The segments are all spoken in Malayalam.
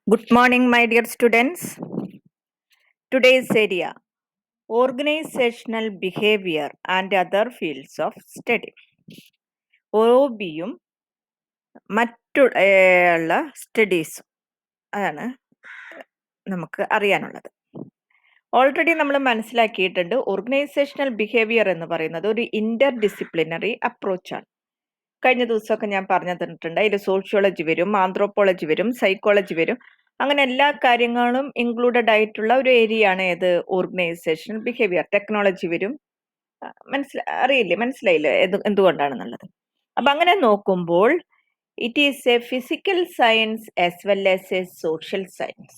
Good morning, my dear students. Today's area organizational behavior and other fields of study. OBയും മറ്റുള്ള സ്റ്റഡീസും അതാണ് നമുക്ക് അറിയാനുള്ളത്. ഓൾറെഡി നമ്മൾ മനസ്സിലാക്കിയിട്ടുണ്ട് ഓർഗനൈസേഷണൽ ബിഹേവിയർ എന്ന് പറയുന്നത് ഒരു ഇന്റർ ഡിസിപ്ലിനറി അപ്രോച്ചാണ്. കഴിഞ്ഞ ദിവസമൊക്കെ ഞാൻ പറഞ്ഞു തന്നിട്ടുണ്ട്. അതിൽ സോഷ്യോളജി വരും, ആന്ത്രോപോളജി വരും, സൈക്കോളജി വരും. അങ്ങനെ എല്ലാ കാര്യങ്ങളും ഇൻക്ലൂഡഡ് ആയിട്ടുള്ള ഒരു ഏരിയ ആണ് ഏത് ഓർഗനൈസേഷണൽ ബിഹേവിയർ. ടെക്നോളജി വരും. മനസ്സിലായില്ലേ എന്തുകൊണ്ടാണെന്നുള്ളത്. അപ്പൊ അങ്ങനെ നോക്കുമ്പോൾ it is A physical science as well as A social science.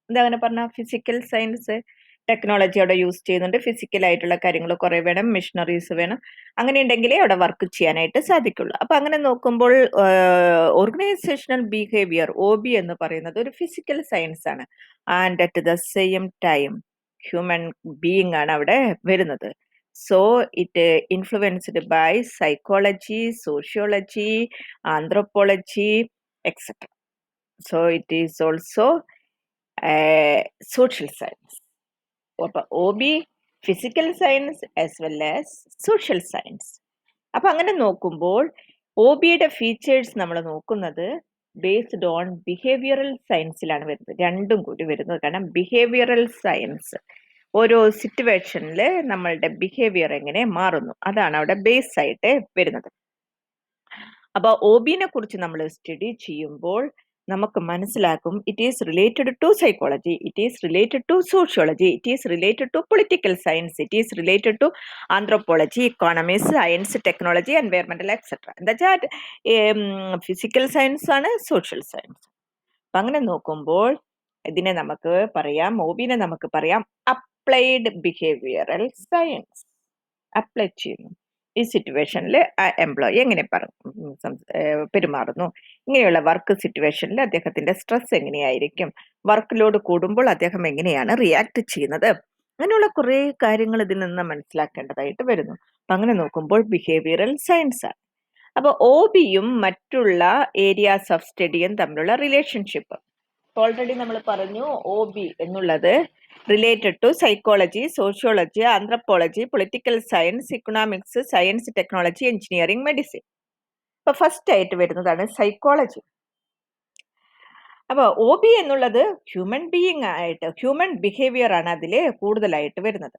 എന്താ അങ്ങനെ പറഞ്ഞ ഫിസിക്കൽ സയൻസ് ടെക്നോളജി അവിടെ യൂസ് ചെയ്യുന്നുണ്ട്. ഫിസിക്കൽ ആയിട്ടുള്ള കാര്യങ്ങൾ കുറെ വേണം, മെഷീനറീസ് വേണം. അങ്ങനെ ഉണ്ടെങ്കിലേ അവിടെ വർക്ക് ചെയ്യാനായിട്ട് സാധിക്കുള്ളൂ. അപ്പൊ അങ്ങനെ നോക്കുമ്പോൾ ഓർഗനൈസേഷണൽ ബിഹേവിയർ OB എന്ന് പറയുന്നത് ഒരു ഫിസിക്കൽ സയൻസ് ആണ്. And at the same time human being ആണ് അവിടെ വരുന്നത്. So it influenced by psychology, sociology, anthropology etcetera. So it is also social science. അപ്പൊ OB physical science as well as social science. അപ്പൊ അങ്ങനെ നോക്കുമ്പോൾ OBയുടെ ഫീച്ചേഴ്സ് നമ്മൾ നോക്കുന്നത് ബേസ്ഡ് ഓൺ ബിഹേവിയറൽ സയൻസിലാണ് വരുന്നത്. രണ്ടും കൂടി വരുന്നത്. കാരണം ബിഹേവിയറൽ സയൻസ് ഓരോ സിറ്റുവേഷനിൽ നമ്മളുടെ ബിഹേവിയർ എങ്ങനെ മാറുന്നു അതാണ് അവിടെ ബേസ് ആയിട്ട് വരുന്നത്. അപ്പൊ OBനെ കുറിച്ച് നമ്മൾ സ്റ്റഡി ചെയ്യുമ്പോൾ നമുക്ക് മനസ്സിലാക്കും it is related to psychology, it is related to sociology, it is related to political science, it is related to anthropology, economics, science, technology, environmental etcetera. എന്താ വെച്ചാൽ ഫിസിക്കൽ സയൻസ് ആണ്, സോഷ്യൽ സയൻസ്. അപ്പൊ അങ്ങനെ നോക്കുമ്പോൾ ഇതിനെ നമുക്ക് പറയാം, OBനെ നമുക്ക് പറയാം അപ്ലൈഡ് ബിഹേവിയറൽ സയൻസ്. അപ്ലൈ ചെയ്യുന്നു ഈ സിറ്റുവേഷനിൽ എംപ്ലോയി എങ്ങനെ പെരുമാറുന്നു, ഇങ്ങനെയുള്ള വർക്ക് സിറ്റുവേഷനിൽ അദ്ദേഹത്തിന്റെ സ്ട്രെസ് എങ്ങനെയായിരിക്കും, വർക്ക് ലോഡ് കൂടുമ്പോൾ അദ്ദേഹം എങ്ങനെയാണ് റിയാക്ട് ചെയ്യുന്നത്, അങ്ങനെയുള്ള കുറെ കാര്യങ്ങൾ ഇതിൽ നിന്ന് മനസ്സിലാക്കേണ്ടതായിട്ട് വരുന്നു. അപ്പൊ അങ്ങനെ നോക്കുമ്പോൾ ബിഹേവിയറൽ സയൻസ് ആണ്. അപ്പൊ OBയും മറ്റുള്ള ഏരിയാസ് ഓഫ് സ്റ്റഡിയും തമ്മിലുള്ള റിലേഷൻഷിപ്പ് ഓൾറെഡി നമ്മൾ പറഞ്ഞു. OB എന്നുള്ളത് related to psychology, sociology, anthropology, political science, economics, science, technology, engineering, medicine. അപ്പൊ ഫസ്റ്റ് ആയിട്ട് വരുന്നതാണ് സൈക്കോളജി. അപ്പൊ OB എന്നുള്ളത് ഹ്യൂമൻ ബീയിങ് ആയിട്ട്, ഹ്യൂമൻ ബിഹേവിയർ ആണ് അതിൽ കൂടുതലായിട്ട് വരുന്നത്.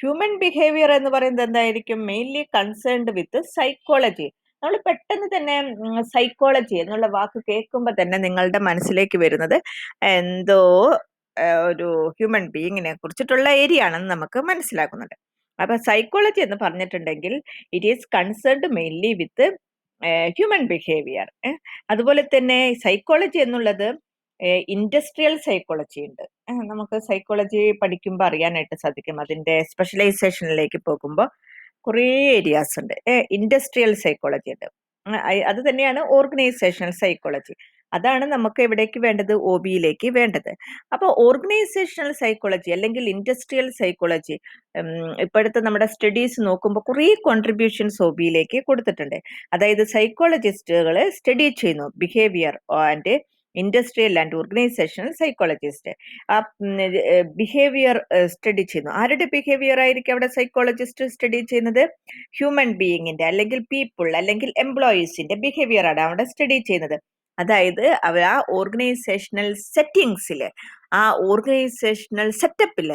ഹ്യൂമൻ ബിഹേവിയർ എന്ന് പറയുന്നത് എന്തായിരിക്കും? Mainly concerned with psychology. നമ്മൾ പെട്ടെന്ന് തന്നെ സൈക്കോളജി എന്നുള്ള വാക്ക് കേൾക്കുമ്പോൾ തന്നെ നിങ്ങളുടെ മനസ്സിലേക്ക് വരുന്നത് എന്തോ ഒരു ഹ്യൂമൻ ബീയിങ്ങിനെ കുറിച്ചിട്ടുള്ള ഏരിയ ആണെന്ന് നമുക്ക് മനസ്സിലാക്കുന്നുണ്ട്. അപ്പൊ സൈക്കോളജി എന്ന് പറഞ്ഞിട്ടുണ്ടെങ്കിൽ it is concerned mainly with human behaviour. അതുപോലെ തന്നെ സൈക്കോളജി എന്നുള്ളത് ഇൻഡസ്ട്രിയൽ സൈക്കോളജി ഉണ്ട്. നമുക്ക് സൈക്കോളജി പഠിക്കുമ്പോൾ അറിയാനായിട്ട് സാധിക്കും. അതിന്റെ സ്പെഷ്യലൈസേഷനിലേക്ക് പോകുമ്പോൾ കുറേ ഏരിയാസ് ഉണ്ട്. ഇൻഡസ്ട്രിയൽ സൈക്കോളജി ഉണ്ട്. അത് തന്നെയാണ് ഓർഗനൈസേഷണൽ സൈക്കോളജി. അതാണ് നമുക്ക് എവിടേക്ക് വേണ്ടത്? OBയിലേക്ക് വേണ്ടത്. അപ്പോൾ ഓർഗനൈസേഷണൽ സൈക്കോളജി അല്ലെങ്കിൽ ഇൻഡസ്ട്രിയൽ സൈക്കോളജി ഇപ്പോഴത്തെ നമ്മുടെ സ്റ്റഡീസ് നോക്കുമ്പോൾ കുറേ കോൺട്രിബ്യൂഷൻസ് OBയിലേക്ക് കൊടുത്തിട്ടുണ്ട്. അതായത് സൈക്കോളജിസ്റ്റുകൾ സ്റ്റഡി ചെയ്യുന്നു behaviour and industrial and organisational psychologist ആ ബിഹേവിയർ സ്റ്റഡി ചെയ്യുന്നു. ആരുടെ ബിഹേവിയർ ആയിരിക്കും അവിടെ സൈക്കോളജിസ്റ്റ് സ്റ്റഡി ചെയ്യുന്നത്? ഹ്യൂമൻ ബീയിങ്ങിന്റെ അല്ലെങ്കിൽ പീപ്പിൾ അല്ലെങ്കിൽ എംപ്ലോയീസിന്റെ ബിഹേവിയർ ആണ് അവിടെ സ്റ്റഡി ചെയ്യുന്നത്. അതായത് അവർ ആ ഓർഗനൈസേഷണൽ സെറ്റിങ്സിൽ, ആ ഓർഗനൈസേഷണൽ സെറ്റപ്പിൽ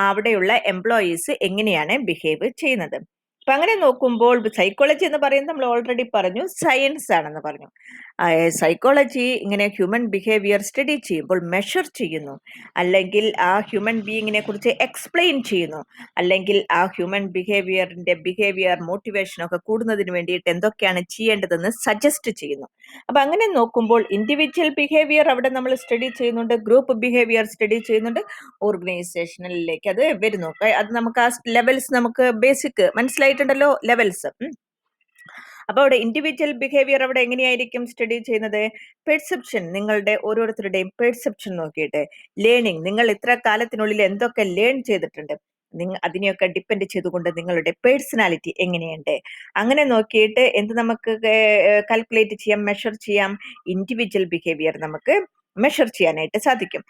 അവിടെയുള്ള എംപ്ലോയീസ് എങ്ങനെയാണ് ബിഹേവ് ചെയ്യുന്നത്. അപ്പൊ അങ്ങനെ നോക്കുമ്പോൾ സൈക്കോളജി എന്ന് പറയുന്നത് നമ്മൾ ഓൾറെഡി പറഞ്ഞു സയൻസ് ആണെന്ന് പറഞ്ഞു. സൈക്കോളജി ഇങ്ങനെ ഹ്യൂമൻ ബിഹേവിയർ സ്റ്റഡി ചെയ്യുമ്പോൾ മെഷർ ചെയ്യുന്നു, അല്ലെങ്കിൽ ആ ഹ്യൂമൻ ബീയിങ്ങിനെ കുറിച്ച് എക്സ്പ്ലെയിൻ ചെയ്യുന്നു, അല്ലെങ്കിൽ ആ ഹ്യൂമൻ ബിഹേവിയർ മോട്ടിവേഷൻ ഒക്കെ കൂടുന്നതിന് വേണ്ടിയിട്ട് എന്തൊക്കെയാണ് ചെയ്യേണ്ടതെന്ന് സജസ്റ്റ് ചെയ്യുന്നു. അപ്പൊ അങ്ങനെ നോക്കുമ്പോൾ ഇൻഡിവിജ്വൽ ബിഹേവിയർ അവിടെ നമ്മൾ സ്റ്റഡി ചെയ്യുന്നുണ്ട്, ഗ്രൂപ്പ് ബിഹേവിയർ സ്റ്റഡി ചെയ്യുന്നുണ്ട്, ഓർഗനൈസേഷനിലേക്ക് അത് വരുന്നു. അത് നമുക്ക് ആ ലെവൽസ് നമുക്ക് ബേസിക് മനസ്സിലായിട്ടുണ്ടല്ലോ, ലെവൽസ്. അപ്പൊ അവിടെ ഇൻഡിവിജ്വൽ ബിഹേവിയർ അവിടെ എങ്ങനെയായിരിക്കും സ്റ്റഡി ചെയ്യുന്നത്? പെർസെപ്ഷൻ, നിങ്ങളുടെ ഓരോരുത്തരുടെയും പെർസെപ്ഷൻ നോക്കിയിട്ട്, ലേണിംഗ്, നിങ്ങൾ ഇത്ര കാലത്തിനുള്ളിൽ എന്തൊക്കെ ലേൺ ചെയ്തിട്ടുണ്ട്, അതിനെയൊക്കെ ഡിപ്പെൻഡ് ചെയ്തുകൊണ്ട് നിങ്ങളുടെ പേഴ്സണാലിറ്റി എങ്ങനെയുണ്ട്, അങ്ങനെ നോക്കിയിട്ട് എന്ത് നമുക്ക് കാൽക്കുലേറ്റ് ചെയ്യാം, മെഷർ ചെയ്യാം. ഇൻഡിവിജ്വൽ ബിഹേവിയർ നമുക്ക് മെഷർ ചെയ്യാനായിട്ട് സാധിക്കും.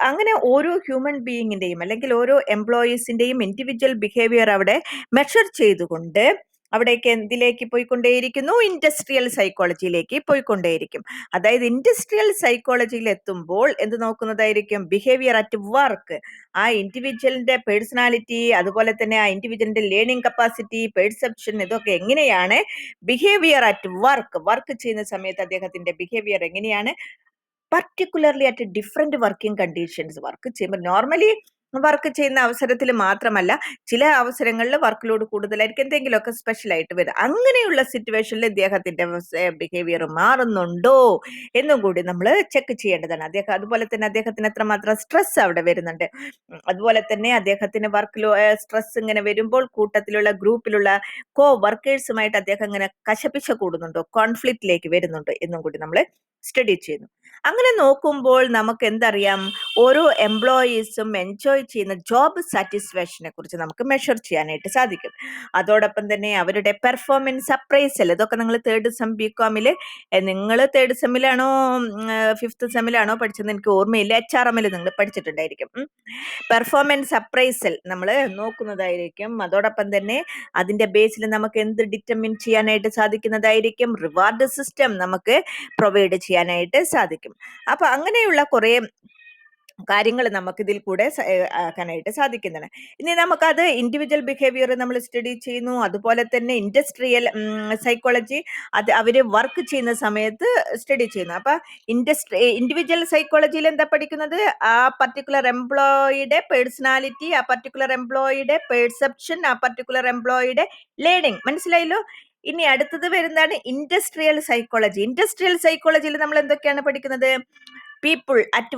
അങ്ങനെ ഓരോ ഹ്യൂമൻ ബീയിങ്ങിന്റെയും അല്ലെങ്കിൽ ഓരോ എംപ്ലോയീസിന്റെയും ഇൻഡിവിജ്വൽ ബിഹേവിയർ അവിടെ മെഷർ ചെയ്തുകൊണ്ട് അവിടേക്ക് എന്തിലേക്ക് പോയിക്കൊണ്ടേയിരിക്കുന്നു? ഇൻഡസ്ട്രിയൽ സൈക്കോളജിയിലേക്ക് പോയിക്കൊണ്ടേയിരിക്കും. അതായത് ഇൻഡസ്ട്രിയൽ സൈക്കോളജിയിൽ എത്തുമ്പോൾ എന്ത് നോക്കുന്നതായിരിക്കും? Behaviour at work. ആ ഇൻഡിവിജ്വലിന്റെ പേഴ്സണാലിറ്റി, അതുപോലെ തന്നെ ആ ഇൻഡിവിജ്വലിന്റെ ലേണിംഗ് കപ്പാസിറ്റി, പെർസെപ്ഷൻ, ഇതൊക്കെ എങ്ങനെയാണ് ബിഹേവിയർ അറ്റ് വർക്ക് ചെയ്യുന്ന സമയത്ത് അദ്ദേഹത്തിന്റെ ബിഹേവിയർ എങ്ങനെയാണ്, particularly at different working conditions. Work ചെയ്യുമ്പോൾ നോർമലി വർക്ക് ചെയ്യുന്ന അവസരത്തിൽ മാത്രമല്ല, ചില അവസരങ്ങളിൽ വർക്ക് ലോഡ് കൂടുതലായിരിക്കും, എന്തെങ്കിലുമൊക്കെ സ്പെഷ്യൽ ആയിട്ട് വരും. അങ്ങനെയുള്ള സിറ്റുവേഷനിൽ ഇദ്ദേഹത്തിന്റെ ബിഹേവിയർ മാറുന്നുണ്ടോ എന്നും കൂടി നമ്മൾ ചെക്ക് ചെയ്യേണ്ടതാണ്. അതുപോലെ തന്നെ അദ്ദേഹത്തിന് എത്രമാത്രം സ്ട്രെസ് അവിടെ വരുന്നുണ്ട്, അതുപോലെ തന്നെ അദ്ദേഹത്തിന് വർക്ക് സ്ട്രെസ് ഇങ്ങനെ വരുമ്പോൾ കൂട്ടത്തിലുള്ള ഗ്രൂപ്പിലുള്ള കോ വർക്കേഴ്സുമായിട്ട് അദ്ദേഹം ഇങ്ങനെ കശപിശ കൂടുന്നുണ്ടോ, കോൺഫ്ലിക്റ്റിലേക്ക് വരുന്നുണ്ടോ എന്നും കൂടി നമ്മൾ സ്റ്റഡി ചെയ്യുന്നു. അങ്ങനെ നോക്കുമ്പോൾ നമുക്ക് എന്തറിയാം? ഓരോ എംപ്ലോയീസും എൻജോയ് ചെയ്യുന്ന ജോബ് സാറ്റിസ്ഫാക്ഷനെ കുറിച്ച് നമുക്ക് മെഷർ ചെയ്യാനായിട്ട് സാധിക്കും. അതോടൊപ്പം തന്നെ അവരുടെ പെർഫോമൻസ് അപ്രൈസൽ, ഇതൊക്കെ നിങ്ങൾ തേർഡ് സെം ബികോമില്, നിങ്ങൾ തേർഡ് സെമ്മിലാണോ ഫിഫ്ത്ത് സെമ്മിലാണോ പഠിച്ചത് എനിക്ക് ഓർമ്മയില്ല, HRM നിങ്ങൾ പഠിച്ചിട്ടുണ്ടായിരിക്കും. പെർഫോമൻസ് അപ്രൈസൽ നമ്മൾ നോക്കുന്നതായിരിക്കും. അതോടൊപ്പം തന്നെ അതിന്റെ ബേസിൽ നമുക്ക് എന്ത് ഡിറ്റർമിൻ ചെയ്യാനായിട്ട് സാധിക്കുന്നതായിരിക്കും? റിവാർഡ് സിസ്റ്റം നമുക്ക് പ്രൊവൈഡ് ചെയ്യാനായിട്ട് സാധിക്കും. അപ്പൊ അങ്ങനെയുള്ള കുറെ കാര്യങ്ങൾ നമുക്ക് ഇതിൽ കൂടെ ആക്കാനായിട്ട് സാധിക്കുന്നതാണ്. ഇനി നമുക്കത് ഇൻഡിവിജ്വൽ ബിഹേവിയർ നമ്മൾ സ്റ്റഡി ചെയ്യുന്നു, അതുപോലെ തന്നെ ഇൻഡസ്ട്രിയൽ സൈക്കോളജി അത് അവര് വർക്ക് ചെയ്യുന്ന സമയത്ത് സ്റ്റഡി ചെയ്യുന്നു. അപ്പൊ ഇൻഡിവിജ്വൽ സൈക്കോളജിയിൽ എന്താ പഠിക്കുന്നത്? ആ പർട്ടിക്കുലർ എംപ്ലോയിയുടെ പേഴ്സണാലിറ്റി, ആ പർട്ടിക്കുലർ എംപ്ലോയിയുടെ പെർസെപ്ഷൻ, ആ പർട്ടിക്കുലർ എംപ്ലോയിയുടെ ലേണിംഗ്. മനസ്സിലായല്ലോ? ഇനി അടുത്തത് വരുന്നതാണ് ഇൻഡസ്ട്രിയൽ സൈക്കോളജി. ഇൻഡസ്ട്രിയൽ സൈക്കോളജിയിൽ നമ്മൾ എന്തൊക്കെയാണ് പഠിക്കുന്നത്? പീപ്പിൾ അറ്റ്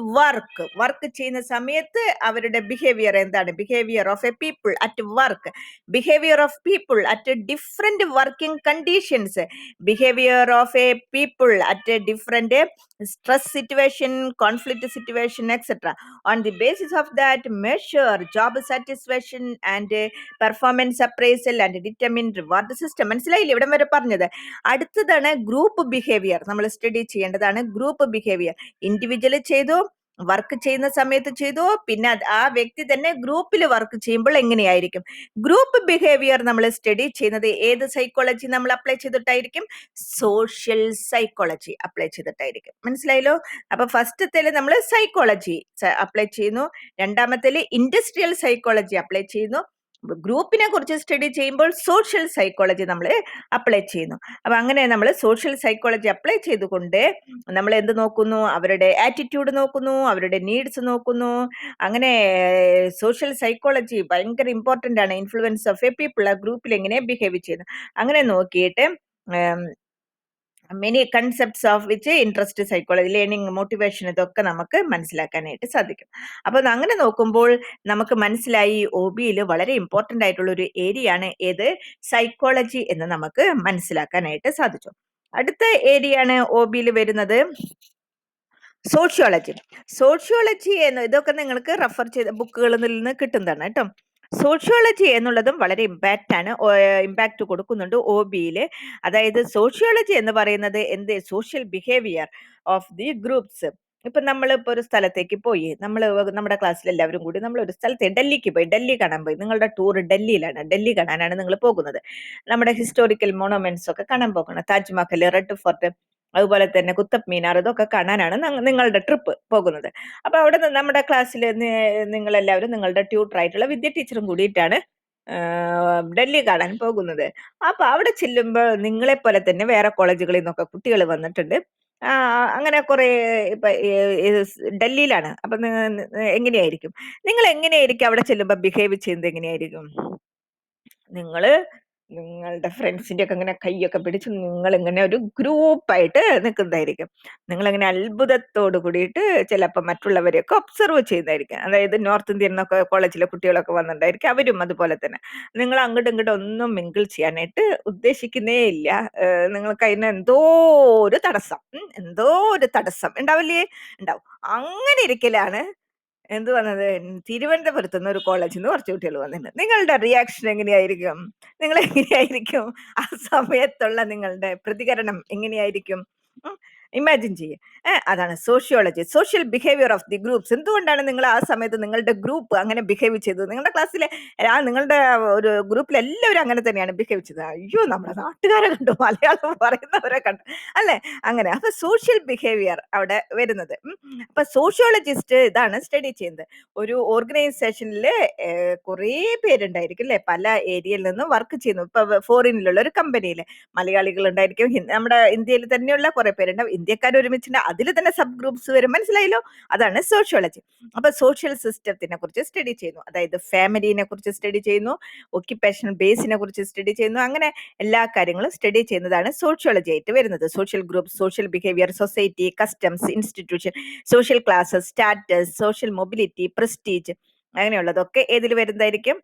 വർക്ക് ചെയ്യുന്ന സമയത്ത് അവരുടെ ബിഹേവിയർ എന്താണ്? Behaviour of A people at work, behaviour of people at different working conditions, behaviour of A people at different stress situation, conflict situation, etc. On the basis of that, measure job satisfaction and performance appraisal and determine reward system. മനസ്സിലായില്ലേ ഇവിടം വരെ പറഞ്ഞത്? അടുത്തതാണ് ഗ്രൂപ്പ് ബിഹേവിയർ. നമ്മൾ സ്റ്റഡി ചെയ്യേണ്ടതാണ് ഗ്രൂപ്പ് ബിഹേവിയർ. ഇൻഡിവിജ്വൽ ചെയ്തു, വർക്ക് ചെയ്യുന്ന സമയത്ത് ചെയ്തു, പിന്നെ ആ വ്യക്തി തന്നെ ഗ്രൂപ്പിൽ വർക്ക് ചെയ്യുമ്പോൾ എങ്ങനെയായിരിക്കും? ഗ്രൂപ്പ് ബിഹേവിയർ നമ്മൾ സ്റ്റഡി ചെയ്യുന്നത് ഏത് സൈക്കോളജി നമ്മൾ അപ്ലൈ ചെയ്തിട്ടായിരിക്കും? സോഷ്യൽ സൈക്കോളജി അപ്ലൈ ചെയ്തിട്ടായിരിക്കും. മനസ്സിലായല്ലോ? അപ്പൊ ഫസ്റ്റത്തേല് നമ്മൾ സൈക്കോളജി അപ്ലൈ ചെയ്യുന്നു, രണ്ടാമത്തേല് ഇൻഡസ്ട്രിയൽ സൈക്കോളജി അപ്ലൈ ചെയ്യുന്നു, ഗ്രൂപ്പിനെ കുറിച്ച് സ്റ്റഡി ചെയ്യുമ്പോൾ സോഷ്യൽ സൈക്കോളജി നമ്മൾ അപ്ലൈ ചെയ്യുന്നു. അപ്പൊ അങ്ങനെ നമ്മൾ സോഷ്യൽ സൈക്കോളജി അപ്ലൈ ചെയ്തുകൊണ്ട് നമ്മൾ എന്ത് നോക്കുന്നു? അവരുടെ ആറ്റിറ്റ്യൂഡ് നോക്കുന്നു, അവരുടെ നീഡ്സ് നോക്കുന്നു. അങ്ങനെ സോഷ്യൽ സൈക്കോളജി ഭയങ്കര ഇമ്പോർട്ടന്റ് ആണ്. ഇൻഫ്ലുവൻസ് ഓഫ് എ പീപ്പിൾ, ആ ഗ്രൂപ്പിൽ എങ്ങനെ ബിഹേവ് ചെയ്യുന്നു, അങ്ങനെ നോക്കിയിട്ട് many concepts of which interest psychology, learning, motivation, ഇതൊക്കെ നമുക്ക് മനസ്സിലാക്കാനായിട്ട് സാധിക്കും. അപ്പൊ അങ്ങനെ നോക്കുമ്പോൾ നമുക്ക് മനസ്സിലായി OBയിൽ വളരെ ഇമ്പോർട്ടന്റ് ആയിട്ടുള്ള ഒരു ഏരിയ ആണ് ഏത്? സൈക്കോളജി എന്ന് നമുക്ക് മനസ്സിലാക്കാനായിട്ട് സാധിച്ചു. അടുത്ത ഏരിയ ആണ് OBയിൽ വരുന്നത് സോഷ്യോളജി. സോഷ്യോളജി എന്ന് ഇതൊക്കെ നിങ്ങൾക്ക് റെഫർ ചെയ്ത ബുക്കുകളിൽ നിന്ന് കിട്ടുന്നതാണ് കേട്ടോ. സോഷ്യോളജി എന്നുള്ളതും വളരെ ഇമ്പാക്ട് കൊടുക്കുന്നുണ്ട് OBയിൽ. അതായത് സോഷ്യോളജി എന്ന് പറയുന്നത് എന്ത്? Social behaviour of the groups. ഇപ്പൊ നമ്മളിപ്പോ ഒരു സ്ഥലത്തേക്ക് പോയി, നമ്മുടെ ക്ലാസ്സിൽ എല്ലാവരും കൂടി നമ്മൾ ഒരു സ്ഥലത്ത് ഡൽഹിക്ക് പോയി, ഡൽഹി കാണാൻ പോയി. നിങ്ങളുടെ ടൂർ ഡൽഹിയിലാണ്, ഡൽഹി കാണാനാണ് നിങ്ങൾ പോകുന്നത്. നമ്മുടെ ഹിസ്റ്റോറിക്കൽ മോണമെന്റ്സ് ഒക്കെ കാണാൻ പോകണം, താജ്മഹൽ, റെഡ് ഫോർട്ട്, അതുപോലെ തന്നെ കുത്തബ് മീനാർ, ഇതൊക്കെ കാണാനാണ് നിങ്ങളുടെ ട്രിപ്പ് പോകുന്നത്. അപ്പൊ അവിടെ നമ്മുടെ ക്ലാസ്സിൽ നിങ്ങളെല്ലാവരും നിങ്ങളുടെ ട്യൂട്ടറായിട്ടുള്ള വിദ്യ ടീച്ചറും കൂടിയിട്ടാണ് ഡൽഹി കാണാൻ പോകുന്നത്. അപ്പൊ അവിടെ ചെല്ലുമ്പോൾ നിങ്ങളെ പോലെ തന്നെ വേറെ കോളേജുകളിൽ നിന്നൊക്കെ കുട്ടികൾ വന്നിട്ടുണ്ട്. അങ്ങനെ കുറെ ഇപ്പൊ ഡൽഹിയിലാണ്. അപ്പൊ എങ്ങനെയായിരിക്കും നിങ്ങൾ അവിടെ ചെല്ലുമ്പോൾ ബിഹേവ് ചെയ്യുന്നത്? എങ്ങനെയായിരിക്കും? നിങ്ങള് നിങ്ങളുടെ ഫ്രണ്ട്സിന്റെ ഒക്കെ ഇങ്ങനെ കൈയൊക്കെ പിടിച്ച് നിങ്ങൾ ഇങ്ങനെ ഒരു ഗ്രൂപ്പായിട്ട് നിൽക്കുന്നതായിരിക്കും. നിങ്ങളിങ്ങനെ അത്ഭുതത്തോട് കൂടിയിട്ട് ചിലപ്പോൾ മറ്റുള്ളവരെയൊക്കെ ഒബ്സർവ് ചെയ്യുന്നതായിരിക്കും. അതായത് നോർത്ത് ഇന്ത്യൻ എന്നൊക്കെ കോളേജിലെ കുട്ടികളൊക്കെ വന്നിട്ടുണ്ടായിരിക്കും, അവരും അതുപോലെ തന്നെ. നിങ്ങൾ അങ്ങോട്ടും ഇങ്ങോട്ടും ഒന്നും മിങ്കിൾ ചെയ്യാനായിട്ട് ഉദ്ദേശിക്കുന്നേ ഇല്ല. നിങ്ങൾക്ക് അതിന് എന്തോ ഒരു തടസ്സം ഉണ്ടാവില്ലേ? ഉണ്ടാവും. അങ്ങനെ ഇരിക്കലാണ് എന്ത് വന്നത്? തിരുവനന്തപുരത്ത് നിന്ന് ഒരു കോളേജിൽ നിന്ന് കുറച്ച് കുട്ടികൾ വന്നിട്ടുണ്ട്. നിങ്ങളുടെ റിയാക്ഷൻ എങ്ങനെയായിരിക്കും? ആ സമയത്തുള്ള നിങ്ങളുടെ പ്രതികരണം എങ്ങനെയായിരിക്കും? ഇമാജിൻ ചെയ്യ്. അതാണ് sociology. Social behaviour of the groups. എന്തുകൊണ്ടാണ് നിങ്ങൾ ആ സമയത്ത് നിങ്ങളുടെ ഗ്രൂപ്പ് അങ്ങനെ ബിഹേവ് ചെയ്തത്? നിങ്ങളുടെ ക്ലാസ്സിലെ നിങ്ങളുടെ ഒരു ഗ്രൂപ്പിൽ എല്ലാവരും അങ്ങനെ തന്നെയാണ് ബിഹേവ് ചെയ്തത്. അയ്യോ! നമ്മുടെ നാട്ടുകാരെ കണ്ടു, മലയാളം പറയുന്നവരെ കണ്ടു, അല്ലേ? അങ്ങനെ. അപ്പൊ സോഷ്യൽ ബിഹേവിയർ അവിടെ വരുന്നത്. അപ്പൊ സോഷ്യോളജിസ്റ്റ് ഇതാണ് സ്റ്റഡി ചെയ്യുന്നത്. ഒരു ഓർഗനൈസേഷനില് കുറേ പേരുണ്ടായിരിക്കും അല്ലേ? പല ഏരിയയിൽ നിന്നും വർക്ക് ചെയ്യുന്നു. ഇപ്പൊ ഫോറിനിലുള്ള ഒരു കമ്പനിയിൽ മലയാളികൾ ഉണ്ടായിരിക്കും, നമ്മുടെ ഇന്ത്യയിൽ തന്നെയുള്ള കുറെ പേരുണ്ടാവും, ഇന്ത്യക്കാർ ഒരുമിച്ചുണ്ട്, അതിൽ തന്നെ സബ് ഗ്രൂപ്പ്സ് വരും. മനസ്സിലായല്ലോ? അതാണ് സോഷ്യോളജി. അപ്പൊ സോഷ്യൽ സിസ്റ്റത്തിനെ കുറിച്ച് സ്റ്റഡി ചെയ്യുന്നു. അതായത് ഫാമിലിനെ കുറിച്ച് സ്റ്റഡി ചെയ്യുന്നു, ഒക്യുപ്പേഷണൽ ബേസിനെ കുറിച്ച് സ്റ്റഡി ചെയ്യുന്നു. അങ്ങനെ എല്ലാ കാര്യങ്ങളും സ്റ്റഡി ചെയ്യുന്നതാണ് സോഷ്യോളജി ആയിട്ട് വരുന്നത്. Social group, social behaviour, society, customs, institution, social classes, status, social mobility, prestige, അങ്ങനെയുള്ളതൊക്കെ ഏതിൽ വരുന്നതായിരിക്കും?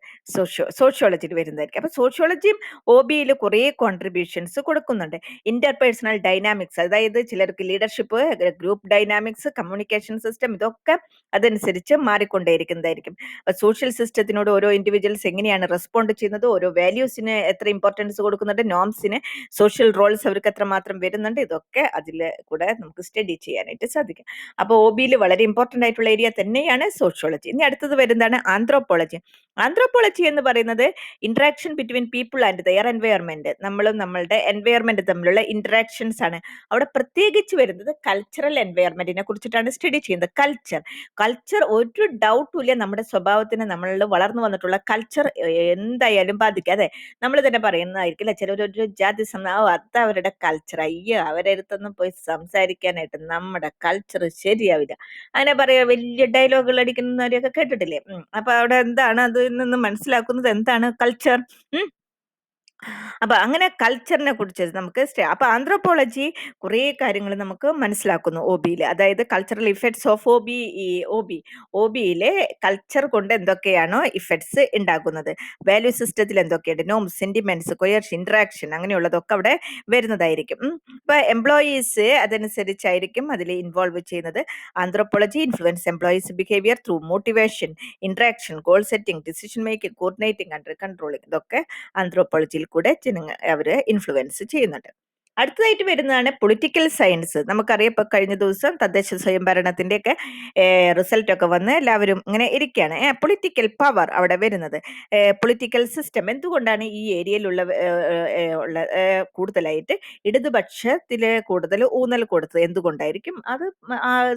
സോഷ്യോളജിയിൽ വരുന്നതായിരിക്കും. അപ്പൊ സോഷ്യോളജിയും ഒ ബിയിൽ കുറേ കോൺട്രിബ്യൂഷൻസ് കൊടുക്കുന്നുണ്ട്. ഇന്റർപേഴ്സണൽ ഡൈനാമിക്സ്, അതായത് ചിലർക്ക് leadership, group dynamics, communication system, ഇതൊക്കെ അതനുസരിച്ച് മാറിക്കൊണ്ടേയിരിക്കുന്നതായിരിക്കും. അപ്പൊ സോഷ്യൽ സിസ്റ്റത്തിനോട് ഓരോ ഇൻഡിവിജ്വൽസ് എങ്ങനെയാണ് റെസ്പോണ്ട് ചെയ്യുന്നത്, ഓരോ വാല്യൂസിന് എത്ര ഇമ്പോർട്ടൻസ് കൊടുക്കുന്നുണ്ട്, നോംസിന്, സോഷ്യൽ റോൾസ് അവർക്ക് എത്രമാത്രം വരുന്നുണ്ട്, ഇതൊക്കെ അതിൽ കൂടെ നമുക്ക് സ്റ്റഡി ചെയ്യാനായിട്ട് സാധിക്കും. അപ്പോൾ ഒ ബിയിൽ വളരെ ഇമ്പോർട്ടൻ്റ് ആയിട്ടുള്ള ഏരിയ തന്നെയാണ് സോഷ്യോളജി. ഇനി അടുത്തത് വരുന്നതാണ് ആന്ത്രോപോളജി. ആന്ത്രോപോളജി എന്ന് പറയുന്നത് interaction between people and their environment, നമ്മളും നമ്മളുടെ എൻവയർമെന്റ് തമ്മിലുള്ള ഇന്ററാക്ഷൻസ് ആണ്. അവിടെ പ്രത്യേകിച്ച് വരുന്നത് കൾച്ചറൽ എൻവയർമെന്റിനെ കുറിച്ചിട്ടാണ് സ്റ്റഡി ചെയ്യുന്നത്. കൾച്ചർ ഒരു ഡൗട്ടും ഇല്ല, നമ്മുടെ സ്വഭാവത്തിന്, നമ്മളിൽ വളർന്നു വന്നിട്ടുള്ള കൾച്ചർ എന്തായാലും ബാധിക്കും. അതെ, നമ്മൾ തന്നെ പറയുന്നതായിരിക്കില്ല, ചിലരൊരു ജാതി അത് അവരുടെ കൾച്ചർ, അയ്യോ അവരുടെ അടുത്തൊന്നും പോയി സംസാരിക്കാനായിട്ട് നമ്മുടെ കൾച്ചർ ശരിയാവില്ല, അങ്ങനെ പറയാ, വലിയ ഡയലോഗുകൾ അടിക്കുന്നവരെയൊക്കെ കേട്ടിട്ടില്ലേ? അപ്പൊ അവിടെ എന്താണ് അതിൽ നിന്ന് മനസ്സിലാക്കുന്നത്, എന്താണ് കൾച്ചർ? അപ്പൊ അങ്ങനെ കൾച്ചറിനെ കുറിച്ച് നമുക്ക് അപ്പൊ ആന്ത്രോപോളജി കുറേ കാര്യങ്ങൾ നമുക്ക് മനസ്സിലാക്കുന്നു ഒ ബിയിൽ. അതായത് കൾച്ചറൽ ഇഫക്ട്സ് ഓഫ് ഒ ബിയിലെ കൾച്ചർ കൊണ്ട് എന്തൊക്കെയാണോ ഇഫക്ട്സ് ഉണ്ടാക്കുന്നത്, വാല്യൂ സിസ്റ്റത്തിൽ എന്തൊക്കെയുണ്ട്, നോംസ്, സെന്റിമെന്റ്സ്, കൊയർഷൻ, ഇന്ററാക്ഷൻ, അങ്ങനെയുള്ളതൊക്കെ അവിടെ വരുന്നതായിരിക്കും. ഇപ്പൊ എംപ്ലോയീസ് അതനുസരിച്ചായിരിക്കും അതിൽ ഇൻവോൾവ് ചെയ്യുന്നത്. Anthropology influence employees behaviour through motivation, interaction, goal setting, decision making, coordinating and controlling, ഇതൊക്കെ ആന്ത്രോപോളജിയിൽ കൂടെ അവര് ഇൻഫ്ലുവൻസ് ചെയ്യുന്നുണ്ട്. അടുത്തതായിട്ട് വരുന്നതാണ് പൊളിറ്റിക്കൽ സയൻസ്. നമുക്കറിയാം, ഇപ്പൊ കഴിഞ്ഞ ദിവസം തദ്ദേശ സ്വയംഭരണത്തിന്റെ ഒക്കെ റിസൾട്ട് ഒക്കെ വന്ന് എല്ലാവരും ഇങ്ങനെ ഇരിക്കുകയാണ്. പൊളിറ്റിക്കൽ പവർ അവിടെ വരുന്നത്, പൊളിറ്റിക്കൽ സിസ്റ്റം എന്തുകൊണ്ടാണ് ഈ ഏരിയയിലുള്ള കൂടുതലായിട്ട് ഇടതുപക്ഷത്തില് കൂടുതൽ ഊന്നൽ കൊടുത്തത്, എന്തുകൊണ്ടായിരിക്കും അത്?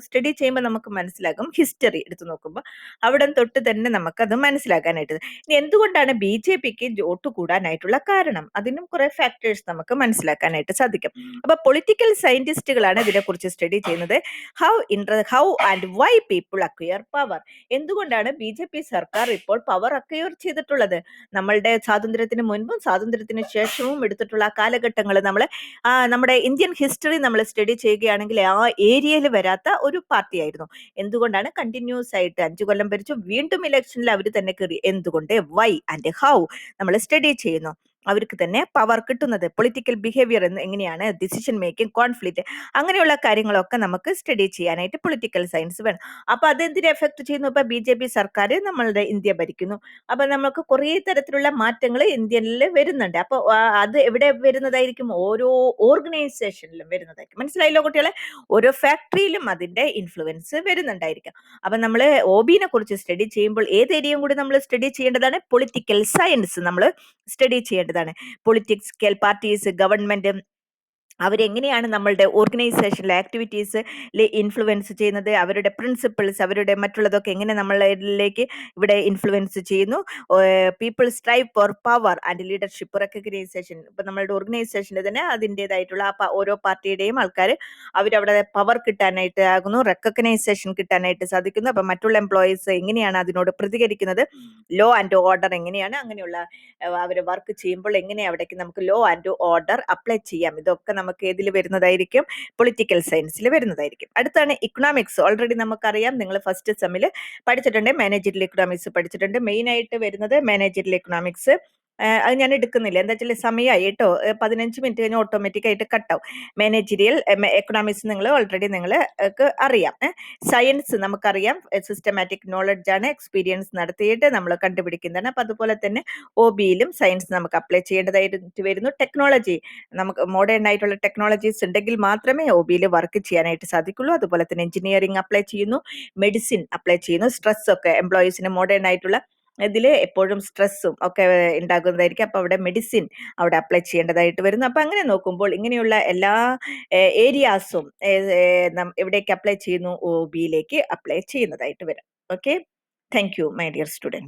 സ്റ്റഡി ചെയ്യുമ്പോൾ നമുക്ക് മനസ്സിലാകും. ഹിസ്റ്ററി എടുത്തു നോക്കുമ്പോൾ അവിടെ തൊട്ട് തന്നെ നമുക്കത് മനസ്സിലാക്കാനായിട്ട്. ഇനി എന്തുകൊണ്ടാണ് ബി.ജെ.പിക്ക് വോട്ട് കൂടാനായിട്ടുള്ള കാരണം, അതിനും കുറെ ഫാക്ടേഴ്സ് നമുക്ക് മനസ്സിലാക്കാനായിട്ട് സാധിക്കും. അപ്പൊ പൊളിറ്റിക്കൽ സയന്റിസ്റ്റുകളാണ് ഇതിനെക്കുറിച്ച് സ്റ്റഡി ചെയ്യുന്നത്. How and why people acquire power, എന്തുകൊണ്ടാണ് ബി.ജെ.പി സർക്കാർ ഇപ്പോൾ പവർ അക്വയർ ചെയ്തിട്ടുള്ളത്? നമ്മളുടെ സ്വാതന്ത്ര്യത്തിന് മുൻപും സ്വാതന്ത്ര്യത്തിന് ശേഷവും എടുത്തിട്ടുള്ള ആ കാലഘട്ടങ്ങൾ നമ്മുടെ ഇന്ത്യൻ ഹിസ്റ്ററി നമ്മൾ സ്റ്റഡി ചെയ്യുകയാണെങ്കിൽ ആ ഏരിയയിൽ വരാത്ത ഒരു പാർട്ടിയായിരുന്നു. എന്തുകൊണ്ടാണ് കണ്ടിന്യൂസ് ആയിട്ട് 5 കൊല്ലം ഭരിച്ചു, വീണ്ടും ഇലക്ഷനിൽ അവർ തന്നെ കയറി? എന്തുകൊണ്ട്? വൈ ആൻഡ് ഹൗ നമ്മൾ സ്റ്റഡി ചെയ്യുന്നു. അവർക്ക് തന്നെ പവർ കിട്ടുന്നത്, പൊളിറ്റിക്കൽ ബിഹേവിയർ എങ്ങനെയാണ്, ഡിസിഷൻ മേക്കിംഗ്, കോൺഫ്ലിക്റ്റ്, അങ്ങനെയുള്ള കാര്യങ്ങളൊക്കെ നമുക്ക് സ്റ്റഡി ചെയ്യാനായിട്ട് പൊളിറ്റിക്കൽ സയൻസ് വേണം. അപ്പൊ അതെന്തിനെ എഫക്ട് ചെയ്യുന്നു? ഇപ്പൊ ബി.ജെ.പി സർക്കാർ നമ്മളുടെ ഇന്ത്യ ഭരിക്കുന്നു. അപ്പൊ നമുക്ക് കുറേ തരത്തിലുള്ള മാറ്റങ്ങൾ ഇന്ത്യയിൽ വരുന്നുണ്ട്. അപ്പൊ അത് എവിടെ വരുന്നതായിരിക്കും? ഓരോ ഓർഗനൈസേഷനിലും വരുന്നതായിരിക്കും. മനസ്സിലായല്ലോ കുട്ടികളെ? ഓരോ ഫാക്ടറിയിലും അതിന്റെ ഇൻഫ്ലുവൻസ് വരുന്നുണ്ടായിരിക്കും. അപ്പൊ നമ്മൾ ഒ ബിനെ കുറിച്ച് സ്റ്റഡി ചെയ്യുമ്പോൾ ഏത് ഏരിയയും കൂടി നമ്മൾ സ്റ്റഡി ചെയ്യേണ്ടതാണ്? പൊളിറ്റിക്കൽ സയൻസ് നമ്മൾ സ്റ്റഡി ചെയ്യേണ്ടതാണ്. പൊളിറ്റിക്കൽ പാർട്ടീസ്, ഗവൺമെന്റ്, അവരെങ്ങനെയാണ് നമ്മളുടെ ഓർഗനൈസേഷനിലെ ആക്ടിവിറ്റീസിൽ ഇൻഫ്ലുവൻസ് ചെയ്യുന്നത്, അവരുടെ പ്രിൻസിപ്പിൾസ്, അവരുടെ മറ്റുള്ളതൊക്കെ എങ്ങനെ നമ്മളിലേക്ക് ഇവിടെ ഇൻഫ്ലുവൻസ് ചെയ്യുന്നു. People strive four power and leadership recognition, ഇപ്പം നമ്മളുടെ ഓർഗനൈസേഷനിൽ തന്നെ അതിൻ്റെതായിട്ടുള്ള ഓരോ പാർട്ടിയുടെയും ആൾക്കാർ അവരവിടെ പവർ കിട്ടാനായിട്ട് ആകുന്നു, റെക്കഗ്നൈസേഷൻ കിട്ടാനായിട്ട് സാധിക്കുന്നു. അപ്പം മറ്റുള്ള എംപ്ലോയീസ് എങ്ങനെയാണ് അതിനോട് പ്രതികരിക്കുന്നത്, ലോ ആൻഡ് ഓർഡർ എങ്ങനെയാണ്, അങ്ങനെയുള്ള അവർ വർക്ക് ചെയ്യുമ്പോൾ എങ്ങനെ അവിടേക്ക് നമുക്ക് ലോ ആൻഡ് ഓർഡർ അപ്ലൈ ചെയ്യാം, ഇതൊക്കെ നമുക്ക് ഏതിൽ വരുന്നതായിരിക്കും? പൊളിറ്റിക്കൽ സയൻസിൽ വരുന്നതായിരിക്കും. അടുത്താണ് ഇക്കണോമിക്സ്. ഓൾറെഡി നമുക്കറിയാം, നിങ്ങൾ ഫസ്റ്റ് സെമ്മിൽ പഠിച്ചിട്ടുണ്ട്, മാനേജറിയൽ ഇക്കണോമിക്സ് പഠിച്ചിട്ടുണ്ട്. മെയിൻ ആയിട്ട് വരുന്നത് മാനേജറിയൽ ഇക്കണോമിക്സ്, അത് ഞാൻ എടുക്കുന്നില്ല. എന്താ വെച്ചാൽ സമയമായി കേട്ടോ. 15 മിനിറ്റ് കഴിഞ്ഞ് ഓട്ടോമാറ്റിക് ആയിട്ട് കട്ടാവും. മാനേജീരിയൽ എക്കണോമിക്സ് നിങ്ങൾ ഓൾറെഡി നിങ്ങൾക്ക് അറിയാം. സയൻസ് നമുക്കറിയാം, സിസ്റ്റമാറ്റിക് നോളജ് ആണ്, എക്സ്പീരിയൻസ് നടത്തിയിട്ട് നമ്മൾ കണ്ടുപിടിക്കുന്നതാണ്. അപ്പം അതുപോലെ തന്നെ ഒ ബിയിലും സയൻസ് നമുക്ക് അപ്ലൈ ചെയ്യേണ്ടതായിട്ട് വരുന്നു. ടെക്നോളജി നമുക്ക് മോഡേൺ ആയിട്ടുള്ള ടെക്നോളജീസ് ഉണ്ടെങ്കിൽ മാത്രമേ ഒ ബിയിൽ വർക്ക് ചെയ്യാനായിട്ട് സാധിക്കുള്ളൂ. അതുപോലെ തന്നെ എഞ്ചിനീയറിംഗ് അപ്ലൈ ചെയ്യുന്നു, മെഡിസിൻ അപ്ലൈ ചെയ്യുന്നു. സ്ട്രെസ് ഒക്കെ എംപ്ലോയീസിന് മോഡേൺ ആയിട്ടുള്ള ഇതിൽ എപ്പോഴും സ്ട്രെസ്സും ഒക്കെ ഉണ്ടാകുന്നതായിരിക്കും. അപ്പോൾ അവിടെ മെഡിസിൻ അവിടെ അപ്ലൈ ചെയ്യേണ്ടതായിട്ട് വരുന്നു. അപ്പം അങ്ങനെ നോക്കുമ്പോൾ ഇങ്ങനെയുള്ള എല്ലാ ഏരിയാസും എവിടേക്ക് അപ്ലൈ ചെയ്യുന്നു? ഒ ബിയിലേക്ക് അപ്ലൈ ചെയ്യുന്നതായിട്ട് വരും. Okay, thank you my dear student.